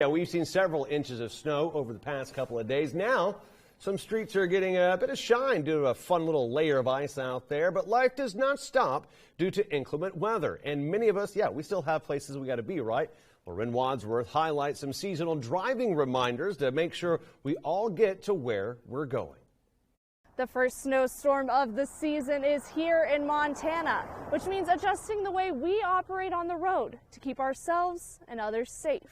Yeah, we've seen several inches of snow over the past couple of days. Now, some streets are getting a bit of shine due to a fun little layer of ice out there, but life does not stop due to inclement weather. And many of us, we still have places we got to be, right? Well, Ren Wadsworth highlights some seasonal driving reminders to make sure we all get to where we're going. The first snowstorm of the season is here in Montana, which means adjusting the way we operate on the road to keep ourselves and others safe.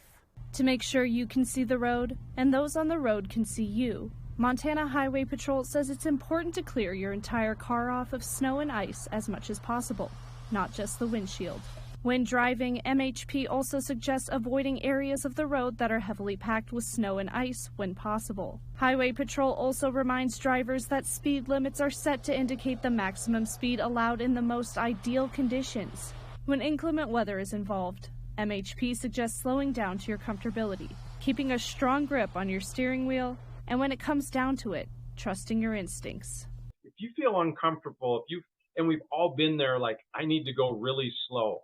To make sure you can see the road and those on the road can see you, Montana Highway Patrol says it's important to clear your entire car off of snow and ice as much as possible, not just the windshield. When driving, MHP also suggests avoiding areas of the road that are heavily packed with snow and ice when possible. Highway Patrol also reminds drivers that speed limits are set to indicate the maximum speed allowed in the most ideal conditions. When inclement weather is involved, MHP suggests slowing down to your comfortability, keeping a strong grip on your steering wheel, and when it comes down to it, trusting your instincts. If you feel uncomfortable, and we've all been there, like, I need to go really slow.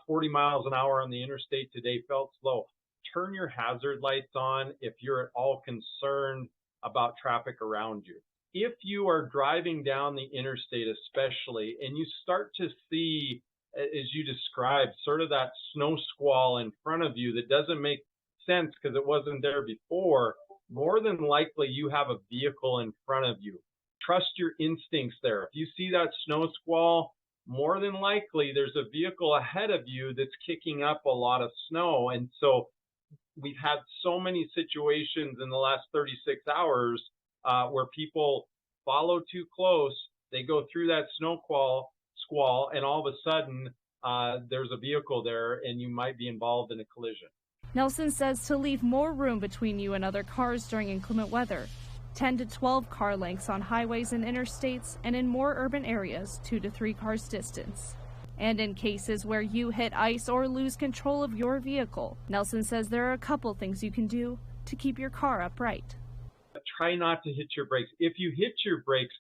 40 miles an hour on the interstate today felt slow. Turn your hazard lights on if you're at all concerned about traffic around you. If you are driving down the interstate especially, and you start to see, as you described, sort of that snow squall in front of you that doesn't make sense because it wasn't there before, more than likely you have a vehicle in front of you. Trust your instincts there. If you see that snow squall, more than likely there's a vehicle ahead of you that's kicking up a lot of snow. And so we've had so many situations in the last 36 hours where people follow too close, they go through that snow squall, and all of a sudden there's a vehicle there and you might be involved in a collision. Nelson says to leave more room between you and other cars during inclement weather. 10 to 12 car lengths on highways and interstates, and in more urban areas, 2 to 3 cars distance. And in cases where you hit ice or lose control of your vehicle, Nelson says there are a couple things you can do to keep your car upright. Try not to hit your brakes. If you hit your brakes,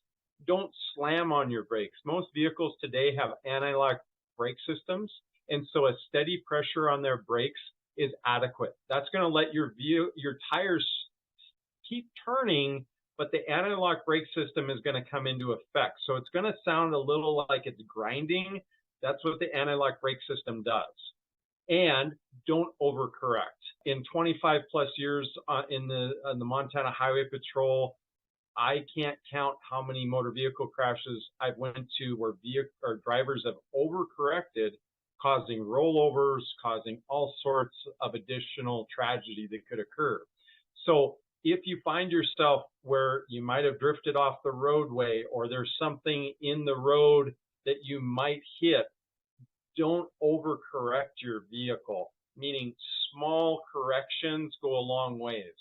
don't slam on your brakes. Most vehicles today have anti-lock brake systems, and so a steady pressure on their brakes is adequate. That's going to let your tires keep turning, but the anti-lock brake system is going to come into effect. So it's going to sound a little like it's grinding. That's what the anti-lock brake system does. And don't overcorrect. In 25 plus years in the Montana Highway Patrol, I can't count how many motor vehicle crashes I've went to where drivers have overcorrected, causing rollovers, causing all sorts of additional tragedy that could occur. So if you find yourself where you might have drifted off the roadway or there's something in the road that you might hit, don't overcorrect your vehicle, meaning small corrections go a long ways.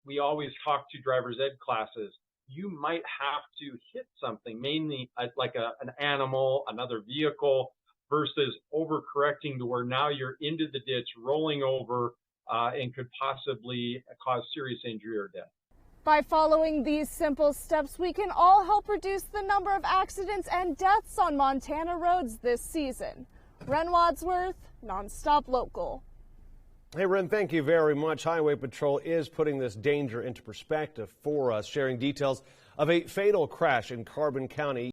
We always talk to driver's ed classes. You might have to hit something, mainly like an animal, another vehicle, versus overcorrecting to where now you're into the ditch, rolling over, and could possibly cause serious injury or death. By following these simple steps, we can all help reduce the number of accidents and deaths on Montana roads this season. Ren Wadsworth, Nonstop Local. Hey, Ren, thank you very much. Highway Patrol is putting this danger into perspective for us, sharing details of a fatal crash in Carbon County.